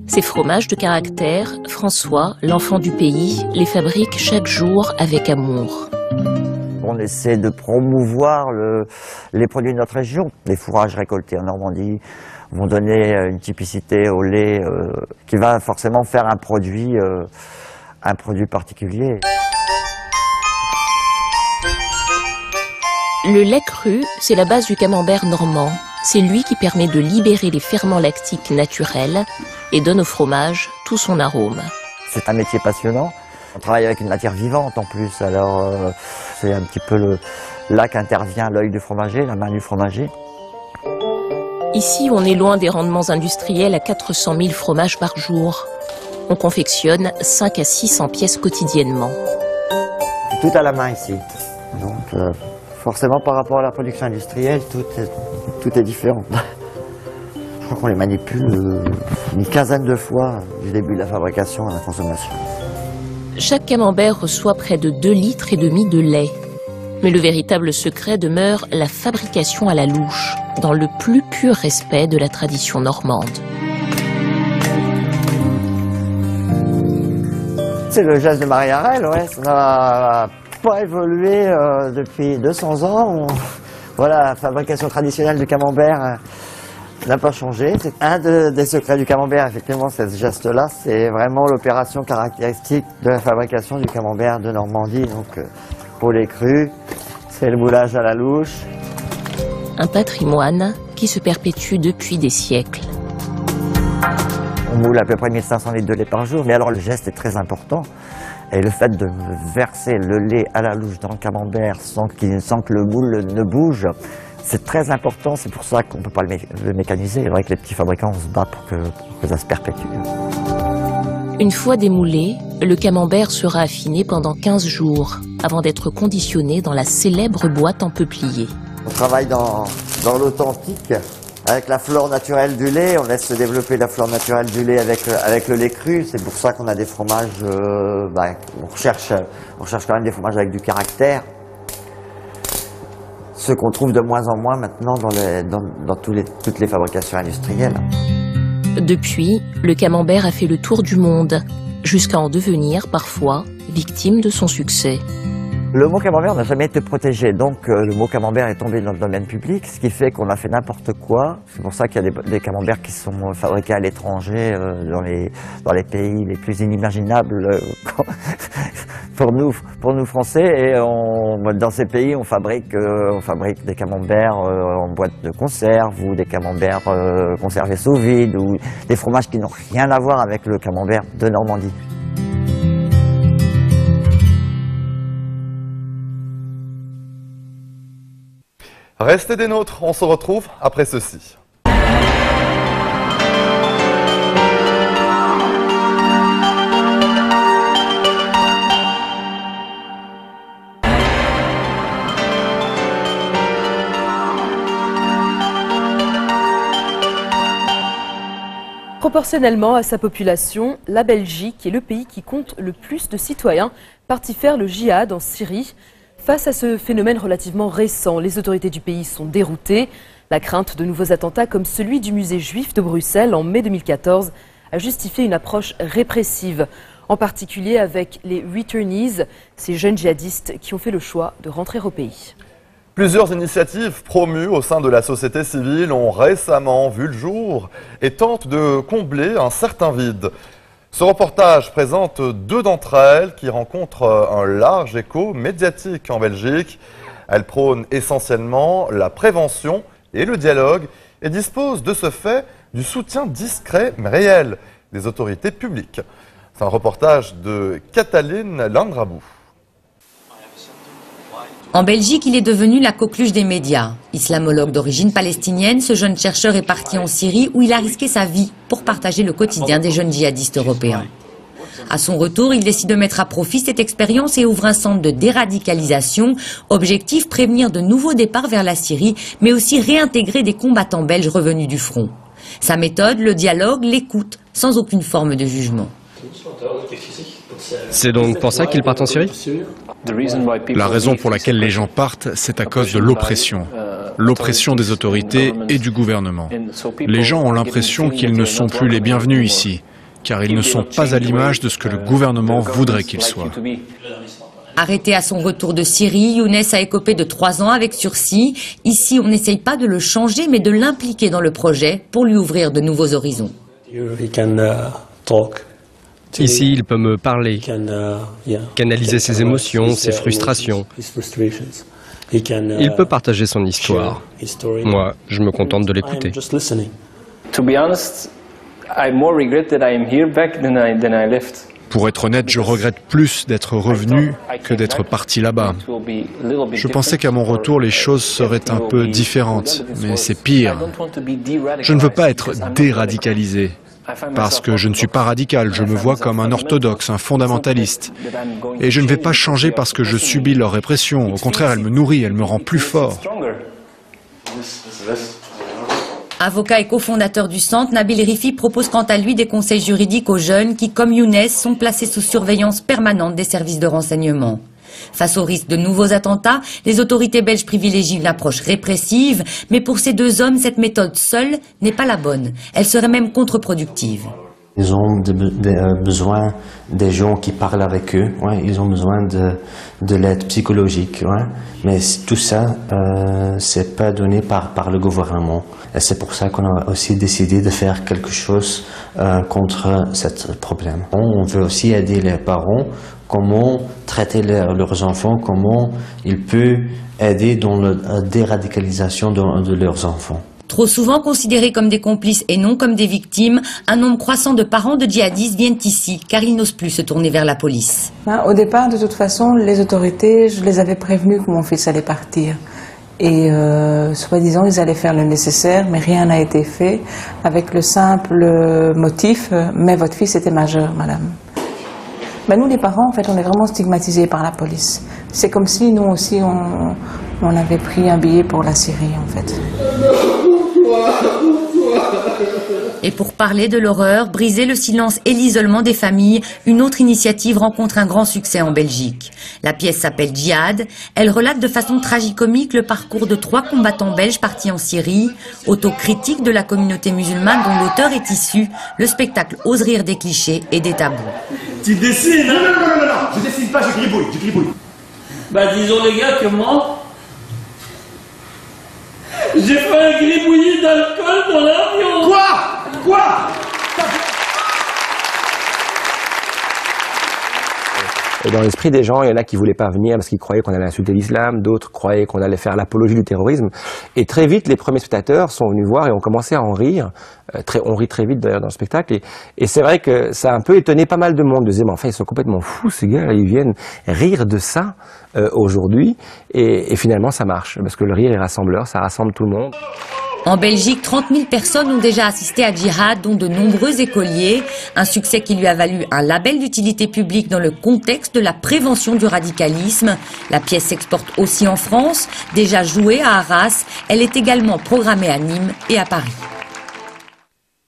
Ces fromages de caractère, François, l'enfant du pays, les fabrique chaque jour avec amour. On essaie de promouvoir les produits de notre région. Les fourrages récoltés en Normandie vont donner une typicité au lait qui va forcément faire un produit particulier. Le lait cru, c'est la base du camembert normand. C'est lui qui permet de libérer les ferments lactiques naturels et donne au fromage tout son arôme. C'est un métier passionnant. On travaille avec une matière vivante en plus, alors c'est un petit peu là qu'intervient l'œil du fromager, la main du fromager. Ici, on est loin des rendements industriels à 400 000 fromages par jour. On confectionne 5 à 600 pièces quotidiennement. Tout à la main ici. Donc forcément par rapport à la production industrielle, tout est différent. Je crois qu'on les manipule une quinzaine de fois du début de la fabrication à la consommation. Chaque camembert reçoit près de 2,5 litres de lait. Mais le véritable secret demeure la fabrication à la louche, dans le plus pur respect de la tradition normande. C'est le geste de Marie-Arelle, ouais. Ça n'a pas évolué depuis 200 ans. Voilà, la fabrication traditionnelle du camembert n'a pas changé. C'est un des secrets du camembert, effectivement, ce geste-là, c'est vraiment l'opération caractéristique de la fabrication du camembert de Normandie. Donc, pour les crus, c'est le moulage à la louche. Un patrimoine qui se perpétue depuis des siècles. On moule à peu près 1500 litres de lait par jour, mais alors le geste est très important. Et le fait de verser le lait à la louche dans le camembert sans que le moule ne bouge, c'est très important. C'est pour ça qu'on ne peut pas le mécaniser. C'est vrai que les petits fabricants, on se bat pour que ça se perpétue. Une fois démoulé, le camembert sera affiné pendant 15 jours, avant d'être conditionné dans la célèbre boîte en peuplier. On travaille dans l'authentique, avec la flore naturelle du lait. On laisse se développer la flore naturelle du lait avec le lait cru. C'est pour ça qu'on a des fromages, on recherche quand même des fromages avec du caractère. Ce qu'on trouve de moins en moins maintenant dans toutes les fabrications industrielles. Depuis, le camembert a fait le tour du monde, jusqu'à en devenir, parfois, victime de son succès. Le mot camembert n'a jamais été protégé, donc le mot camembert est tombé dans le domaine public, ce qui fait qu'on a fait n'importe quoi. C'est pour ça qu'il y a des camemberts qui sont fabriqués à l'étranger, dans les pays les plus inimaginables pour nous Français. Et dans ces pays, on fabrique des camemberts en boîte de conserve, ou des camemberts conservés sous vide, ou des fromages qui n'ont rien à voir avec le camembert de Normandie. Restez des nôtres, on se retrouve après ceci. Proportionnellement à sa population, la Belgique est le pays qui compte le plus de citoyens partis faire le djihad en Syrie. Face à ce phénomène relativement récent, les autorités du pays sont déroutées. La crainte de nouveaux attentats comme celui du musée juif de Bruxelles en mai 2014 a justifié une approche répressive, en particulier avec les returnees, ces jeunes djihadistes qui ont fait le choix de rentrer au pays. Plusieurs initiatives promues au sein de la société civile ont récemment vu le jour et tentent de combler un certain vide. Ce reportage présente deux d'entre elles qui rencontrent un large écho médiatique en Belgique. Elles prônent essentiellement la prévention et le dialogue et disposent de ce fait du soutien discret mais réel des autorités publiques. C'est un reportage de Cataline Landrabou. En Belgique, il est devenu la coqueluche des médias. Islamologue d'origine palestinienne, ce jeune chercheur est parti en Syrie où il a risqué sa vie pour partager le quotidien des jeunes djihadistes européens. À son retour, il décide de mettre à profit cette expérience et ouvre un centre de déradicalisation. Objectif, prévenir de nouveaux départs vers la Syrie, mais aussi réintégrer des combattants belges revenus du front. Sa méthode, le dialogue, l'écoute, sans aucune forme de jugement. C'est donc pour ça qu'ils partent en Syrie? La raison pour laquelle les gens partent, c'est à cause de l'oppression. L'oppression des autorités et du gouvernement. Les gens ont l'impression qu'ils ne sont plus les bienvenus ici, car ils ne sont pas à l'image de ce que le gouvernement voudrait qu'ils soient. Arrêté à son retour de Syrie, Younes a écopé de 3 ans avec sursis. Ici, on n'essaye pas de le changer, mais de l'impliquer dans le projet pour lui ouvrir de nouveaux horizons. Ici, il peut me parler, canaliser ses émotions, ses frustrations. Il peut partager son histoire. Moi, je me contente de l'écouter. Pour être honnête, je regrette plus d'être revenu que d'être parti là-bas. Je pensais qu'à mon retour, les choses seraient un peu différentes, mais c'est pire. Je ne veux pas être déradicalisé. Parce que je ne suis pas radical, je me vois comme un orthodoxe, un fondamentaliste. Et je ne vais pas changer parce que je subis leur répression. Au contraire, elle me nourrit, elle me rend plus fort. Avocat et cofondateur du centre, Nabil Rifi propose quant à lui des conseils juridiques aux jeunes qui, comme Younes, sont placés sous surveillance permanente des services de renseignement. Face au risque de nouveaux attentats, les autorités belges privilégient une approche répressive, mais pour ces deux hommes, cette méthode seule n'est pas la bonne. Elle serait même contre-productive. Ils ont besoin des gens qui parlent avec eux, ouais, ils ont besoin de l'aide psychologique, ouais. Mais tout ça, c'est pas donné par le gouvernement. Et c'est pour ça qu'on a aussi décidé de faire quelque chose contre ce problème. On veut aussi aider les parents, comment traiter leurs enfants, comment ils peuvent aider dans la déradicalisation de leurs enfants. Trop souvent considérés comme des complices et non comme des victimes, un nombre croissant de parents de djihadistes viennent ici car ils n'osent plus se tourner vers la police. Au départ, de toute façon, les autorités, je les avais prévenus que mon fils allait partir. Et soi-disant, ils allaient faire le nécessaire, mais rien n'a été fait avec le simple motif « mais votre fils était majeur, madame ». Ben, nous, les parents, en fait, on est vraiment stigmatisés par la police. C'est comme si nous aussi, on avait pris un billet pour la Syrie, en fait. Et pour parler de l'horreur, briser le silence et l'isolement des familles, une autre initiative rencontre un grand succès en Belgique. La pièce s'appelle Djihad. Elle relate de façon tragicomique le parcours de 3 combattants belges partis en Syrie. Autocritique de la communauté musulmane dont l'auteur est issu, le spectacle ose rire des clichés et des tabous. Tu dessines, hein? Non, je dessine pas, je gribouille. Bah disons les gars que moi, j'ai fait un gribouillis d'alcool dans l'avion. Quoi? Et dans l'esprit des gens, il y en a qui voulaient pas venir parce qu'ils croyaient qu'on allait insulter l'islam, d'autres croyaient qu'on allait faire l'apologie du terrorisme. Et très vite, les premiers spectateurs sont venus voir et ont commencé à en rire. On rit très vite d'ailleurs dans le spectacle. Et c'est vrai que ça a un peu étonné pas mal de monde. De se dire, mais enfin, ils sont complètement fous ces gars, ils viennent rire de ça aujourd'hui. Et finalement, ça marche parce que le rire est rassembleur, ça rassemble tout le monde. En Belgique, 30 000 personnes ont déjà assisté à Djihad, dont de nombreux écoliers. Un succès qui lui a valu un label d'utilité publique dans le contexte de la prévention du radicalisme. La pièce s'exporte aussi en France. Déjà jouée à Arras, elle est également programmée à Nîmes et à Paris.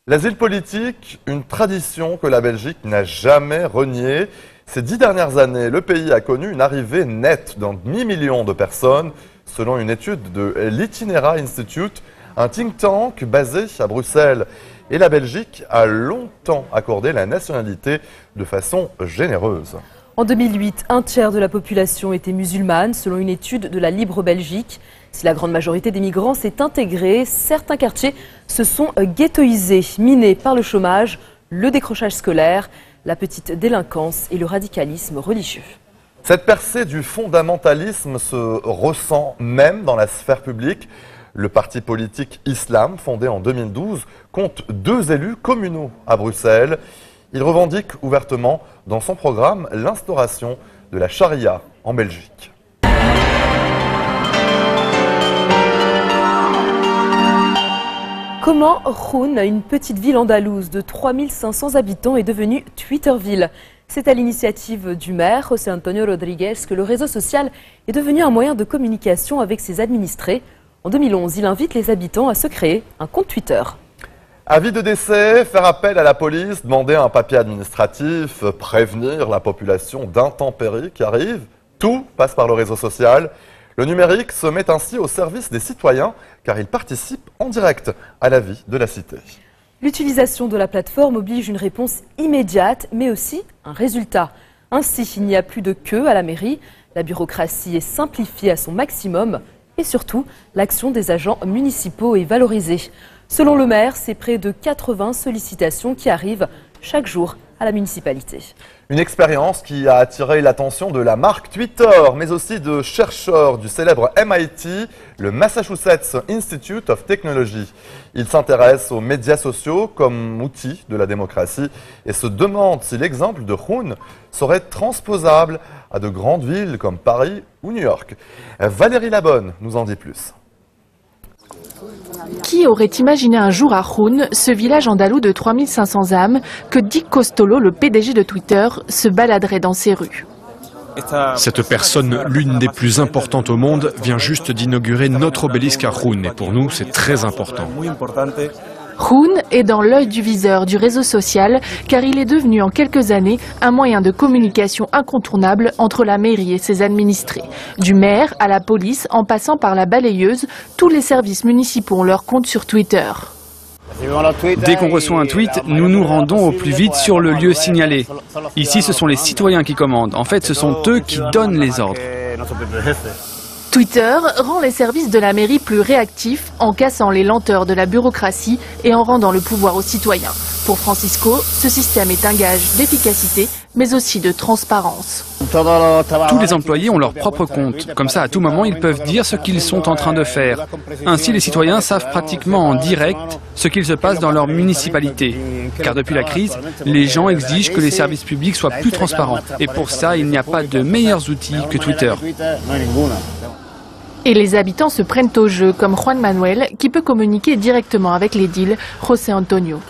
L'asile politique, une tradition que la Belgique n'a jamais reniée. Ces 10 dernières années, le pays a connu une arrivée nette d'un demi-million de personnes, selon une étude de l'Itinera Institute, un think tank basé à Bruxelles. Et la Belgique a longtemps accordé la nationalité de façon généreuse. En 2008, un tiers de la population était musulmane, selon une étude de la Libre Belgique. Si la grande majorité des migrants s'est intégrée, certains quartiers se sont ghettoisés, minés par le chômage, le décrochage scolaire. la petite délinquance et le radicalisme religieux. Cette percée du fondamentalisme se ressent même dans la sphère publique. Le parti politique Islam, fondé en 2012, compte 2 élus communaux à Bruxelles. Il revendique ouvertement dans son programme l'instauration de la charia en Belgique. Comment Jun, une petite ville andalouse de 3500 habitants, est devenue Twitterville? C'est à l'initiative du maire, José Antonio Rodríguez, que le réseau social est devenu un moyen de communication avec ses administrés. En 2011, il invite les habitants à se créer un compte Twitter. Avis de décès, faire appel à la police, demander un papier administratif, prévenir la population d'intempéries qui arrivent, tout passe par le réseau social. Le numérique se met ainsi au service des citoyens car il participe en direct à la vie de la cité. L'utilisation de la plateforme oblige une réponse immédiate, mais aussi un résultat. Ainsi, il n'y a plus de queue à la mairie, la bureaucratie est simplifiée à son maximum et surtout, l'action des agents municipaux est valorisée. Selon le maire, c'est près de 80 sollicitations qui arrivent chaque jour à la municipalité. Une expérience qui a attiré l'attention de la marque Twitter, mais aussi de chercheurs du célèbre MIT, le Massachusetts Institute of Technology. Ils s'intéressent aux médias sociaux comme outil de la démocratie et se demandent si l'exemple de Jun serait transposable à de grandes villes comme Paris ou New York. Valérie Labonne nous en dit plus. Qui aurait imaginé un jour à Jun, ce village andalou de 3500 âmes, que Dick Costolo, le PDG de Twitter, se baladerait dans ses rues? Cette personne, l'une des plus importantes au monde, vient juste d'inaugurer notre obélisque à Jun et pour nous, c'est très important. Jun est dans l'œil du viseur du réseau social car il est devenu en quelques années un moyen de communication incontournable entre la mairie et ses administrés. Du maire à la police en passant par la balayeuse, tous les services municipaux ont leur compte sur Twitter. Dès qu'on reçoit un tweet, nous nous rendons au plus vite sur le lieu signalé. Ici, ce sont les citoyens qui commandent. En fait, ce sont eux qui donnent les ordres. Twitter rend les services de la mairie plus réactifs en cassant les lenteurs de la bureaucratie et en rendant le pouvoir aux citoyens. Pour Francisco, ce système est un gage d'efficacité, mais aussi de transparence. Tous les employés ont leur propre compte. Comme ça, à tout moment, ils peuvent dire ce qu'ils sont en train de faire. Ainsi, les citoyens savent pratiquement en direct ce qu'il se passe dans leur municipalité. Car depuis la crise, les gens exigent que les services publics soient plus transparents. Et pour ça, il n'y a pas de meilleurs outils que Twitter. Et les habitants se prennent au jeu, comme Juan Manuel, qui peut communiquer directement avec l'édile José Antonio.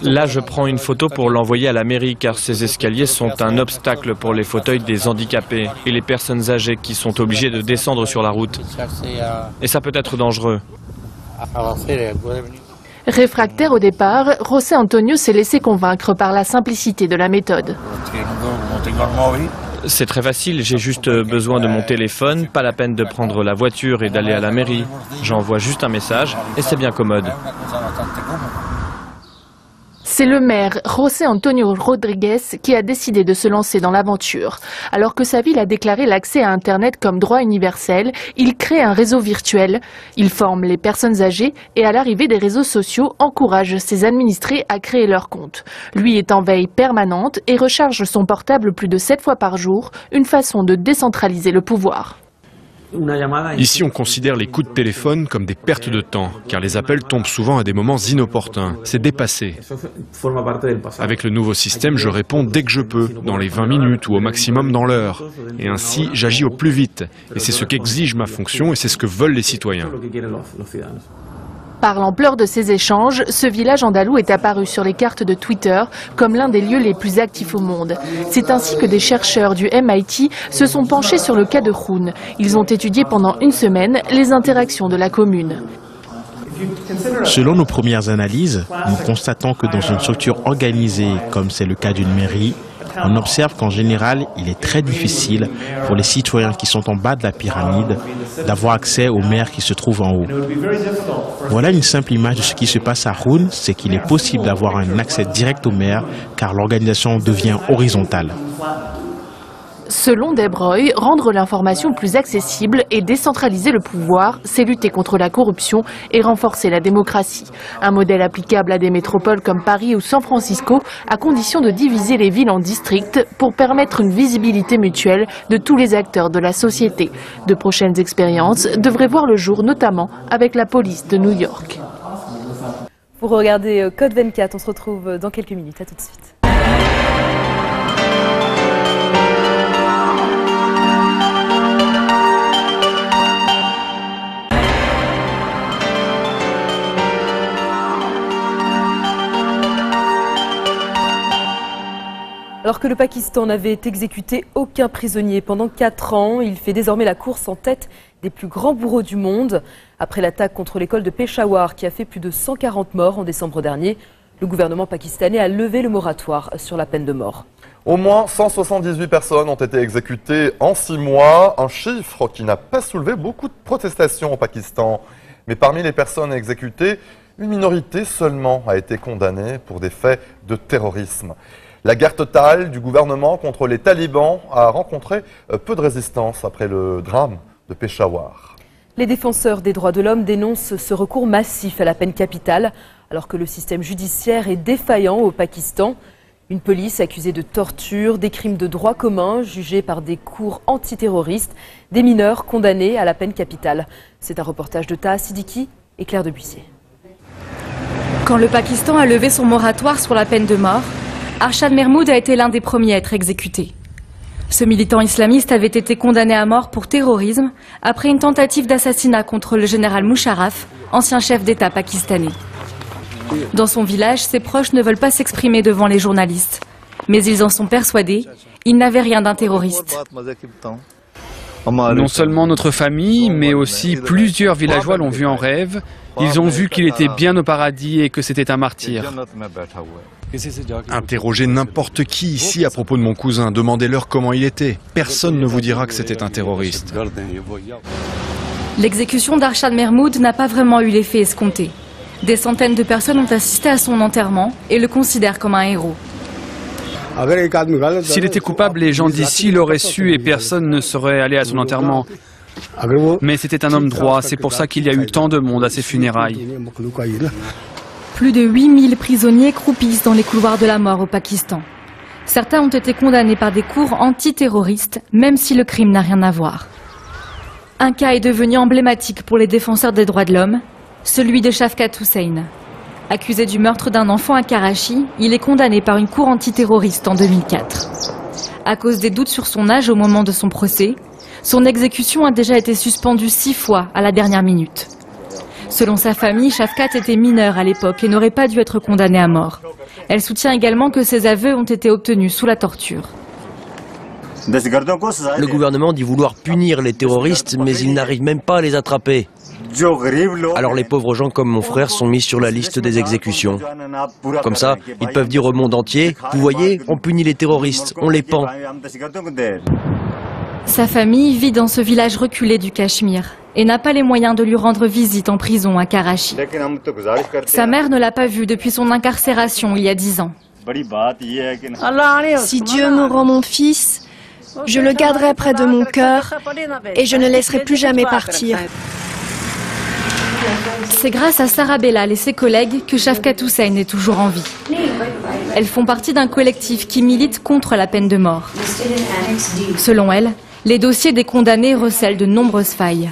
Là, je prends une photo pour l'envoyer à la mairie, car ces escaliers sont un obstacle pour les fauteuils des handicapés et les personnes âgées qui sont obligées de descendre sur la route. Et ça peut être dangereux. Réfractaire au départ, José Antonio s'est laissé convaincre par la simplicité de la méthode. C'est très facile, j'ai juste besoin de mon téléphone, pas la peine de prendre la voiture et d'aller à la mairie. J'envoie juste un message et c'est bien commode. C'est le maire José Antonio Rodríguez qui a décidé de se lancer dans l'aventure. Alors que sa ville a déclaré l'accès à Internet comme droit universel, il crée un réseau virtuel. Il forme les personnes âgées et à l'arrivée des réseaux sociaux, encourage ses administrés à créer leur compte. Lui est en veille permanente et recharge son portable plus de 7 fois par jour, une façon de décentraliser le pouvoir. Ici, on considère les coups de téléphone comme des pertes de temps, car les appels tombent souvent à des moments inopportuns. C'est dépassé. Avec le nouveau système, je réponds dès que je peux, dans les 20 minutes ou au maximum dans l'heure. Et ainsi, j'agis au plus vite. Et c'est ce qu'exige ma fonction et c'est ce que veulent les citoyens. Par l'ampleur de ces échanges, ce village andalou est apparu sur les cartes de Twitter comme l'un des lieux les plus actifs au monde. C'est ainsi que des chercheurs du MIT se sont penchés sur le cas de Jun. Ils ont étudié pendant une semaine les interactions de la commune. Selon nos premières analyses, nous constatons que dans une structure organisée, comme c'est le cas d'une mairie, on observe qu'en général, il est très difficile pour les citoyens qui sont en bas de la pyramide d'avoir accès au maire qui se trouve en haut. Voilà une simple image de ce qui se passe à Jun, c'est qu'il est possible d'avoir un accès direct au maire car l'organisation devient horizontale. Selon Deb Roy, rendre l'information plus accessible et décentraliser le pouvoir, c'est lutter contre la corruption et renforcer la démocratie. Un modèle applicable à des métropoles comme Paris ou San Francisco, à condition de diviser les villes en districts pour permettre une visibilité mutuelle de tous les acteurs de la société. De prochaines expériences devraient voir le jour, notamment avec la police de New York. Pour regarder Code 24, on se retrouve dans quelques minutes. À tout de suite. Alors que le Pakistan n'avait exécuté aucun prisonnier pendant 4 ans, il fait désormais la course en tête des plus grands bourreaux du monde. Après l'attaque contre l'école de Peshawar qui a fait plus de 140 morts en décembre dernier, le gouvernement pakistanais a levé le moratoire sur la peine de mort. Au moins 178 personnes ont été exécutées en 6 mois, un chiffre qui n'a pas soulevé beaucoup de protestations au Pakistan. Mais parmi les personnes exécutées, une minorité seulement a été condamnée pour des faits de terrorisme. La guerre totale du gouvernement contre les talibans a rencontré peu de résistance après le drame de Peshawar. Les défenseurs des droits de l'homme dénoncent ce recours massif à la peine capitale, alors que le système judiciaire est défaillant au Pakistan. Une police accusée de torture, des crimes de droit commun jugés par des cours antiterroristes, des mineurs condamnés à la peine capitale. C'est un reportage de Taha Siddiqui et Claire Debussier. Quand le Pakistan a levé son moratoire sur la peine de mort, Arshad Mermoud a été l'un des premiers à être exécuté. Ce militant islamiste avait été condamné à mort pour terrorisme après une tentative d'assassinat contre le général Musharraf, ancien chef d'État pakistanais. Dans son village, ses proches ne veulent pas s'exprimer devant les journalistes. Mais ils en sont persuadés, il n'avait rien d'un terroriste. Non seulement notre famille, mais aussi plusieurs villageois l'ont vu en rêve. Ils ont vu qu'il était bien au paradis et que c'était un martyr. Interrogez n'importe qui ici à propos de mon cousin, demandez-leur comment il était. Personne ne vous dira que c'était un terroriste. L'exécution d'Arshad Mermoud n'a pas vraiment eu l'effet escompté. Des centaines de personnes ont assisté à son enterrement et le considèrent comme un héros. S'il était coupable, les gens d'ici l'auraient su et personne ne serait allé à son enterrement. Mais c'était un homme droit, c'est pour ça qu'il y a eu tant de monde à ses funérailles. Plus de 8000 prisonniers croupissent dans les couloirs de la mort au Pakistan. Certains ont été condamnés par des cours antiterroristes, même si le crime n'a rien à voir. Un cas est devenu emblématique pour les défenseurs des droits de l'homme, celui de Shafkat Hussain. Accusé du meurtre d'un enfant à Karachi, il est condamné par une cour antiterroriste en 2004. À cause des doutes sur son âge au moment de son procès, son exécution a déjà été suspendue 6 fois à la dernière minute. Selon sa famille, Shafkat était mineur à l'époque et n'aurait pas dû être condamné à mort. Elle soutient également que ses aveux ont été obtenus sous la torture. Le gouvernement dit vouloir punir les terroristes, mais il n'arrive même pas à les attraper. Alors les pauvres gens comme mon frère sont mis sur la liste des exécutions. Comme ça, ils peuvent dire au monde entier, vous voyez, on punit les terroristes, on les pend. Sa famille vit dans ce village reculé du Cachemire et n'a pas les moyens de lui rendre visite en prison à Karachi. Sa mère ne l'a pas vu depuis son incarcération il y a 10 ans. Si Dieu me rend mon fils, je le garderai près de mon cœur et je ne laisserai plus jamais partir. C'est grâce à Sarah Bellal et ses collègues que Shafkat Hussain est toujours en vie. Elles font partie d'un collectif qui milite contre la peine de mort. Selon elles, les dossiers des condamnés recèlent de nombreuses failles.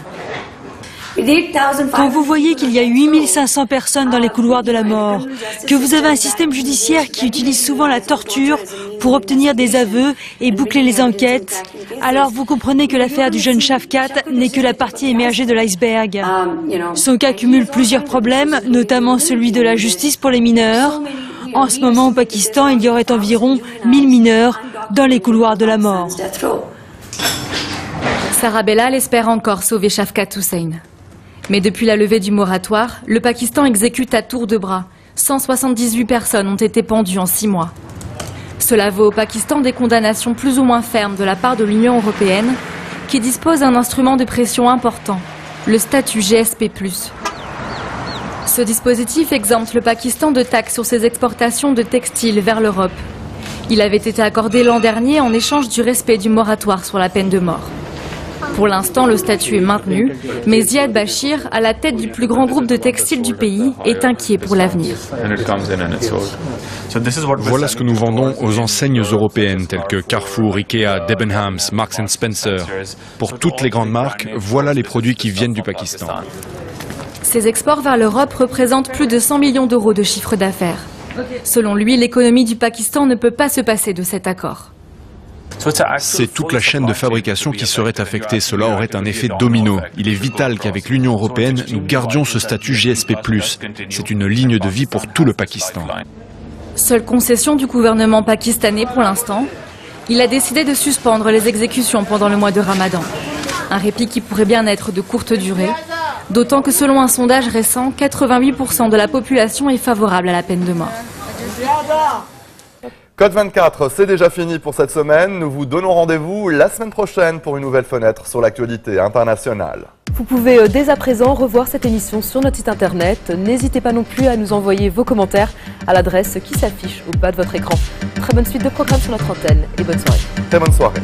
Quand vous voyez qu'il y a 8500 personnes dans les couloirs de la mort, que vous avez un système judiciaire qui utilise souvent la torture pour obtenir des aveux et boucler les enquêtes, alors vous comprenez que l'affaire du jeune Shafkat n'est que la partie émergée de l'iceberg. Son cas cumule plusieurs problèmes, notamment celui de la justice pour les mineurs. En ce moment, au Pakistan, il y aurait environ 1000 mineurs dans les couloirs de la mort. Sarah Bellal espère encore sauver Shafkat Hussain. Mais depuis la levée du moratoire, le Pakistan exécute à tour de bras. 178 personnes ont été pendues en 6 mois. Cela vaut au Pakistan des condamnations plus ou moins fermes de la part de l'Union européenne, qui dispose d'un instrument de pression important, le statut GSP+. Ce dispositif exempte le Pakistan de taxes sur ses exportations de textiles vers l'Europe. Il avait été accordé l'an dernier en échange du respect du moratoire sur la peine de mort. Pour l'instant, le statut est maintenu, mais Ziad Bachir, à la tête du plus grand groupe de textiles du pays, est inquiet pour l'avenir. Voilà ce que nous vendons aux enseignes européennes telles que Carrefour, Ikea, Debenhams, Marks & Spencer. Pour toutes les grandes marques, voilà les produits qui viennent du Pakistan. Ces exports vers l'Europe représentent plus de 100 millions d'euros de chiffre d'affaires. Selon lui, l'économie du Pakistan ne peut pas se passer de cet accord. C'est toute la chaîne de fabrication qui serait affectée. Cela aurait un effet domino. Il est vital qu'avec l'Union européenne, nous gardions ce statut GSP+. C'est une ligne de vie pour tout le Pakistan. Seule concession du gouvernement pakistanais pour l'instant, il a décidé de suspendre les exécutions pendant le mois de Ramadan. Un répit qui pourrait bien être de courte durée, d'autant que selon un sondage récent, 88% de la population est favorable à la peine de mort. Code 24, c'est déjà fini pour cette semaine. Nous vous donnons rendez-vous la semaine prochaine pour une nouvelle fenêtre sur l'actualité internationale. Vous pouvez dès à présent revoir cette émission sur notre site internet. N'hésitez pas non plus à nous envoyer vos commentaires à l'adresse qui s'affiche au bas de votre écran. Très bonne suite de programmes sur notre antenne et bonne soirée. Très bonne soirée.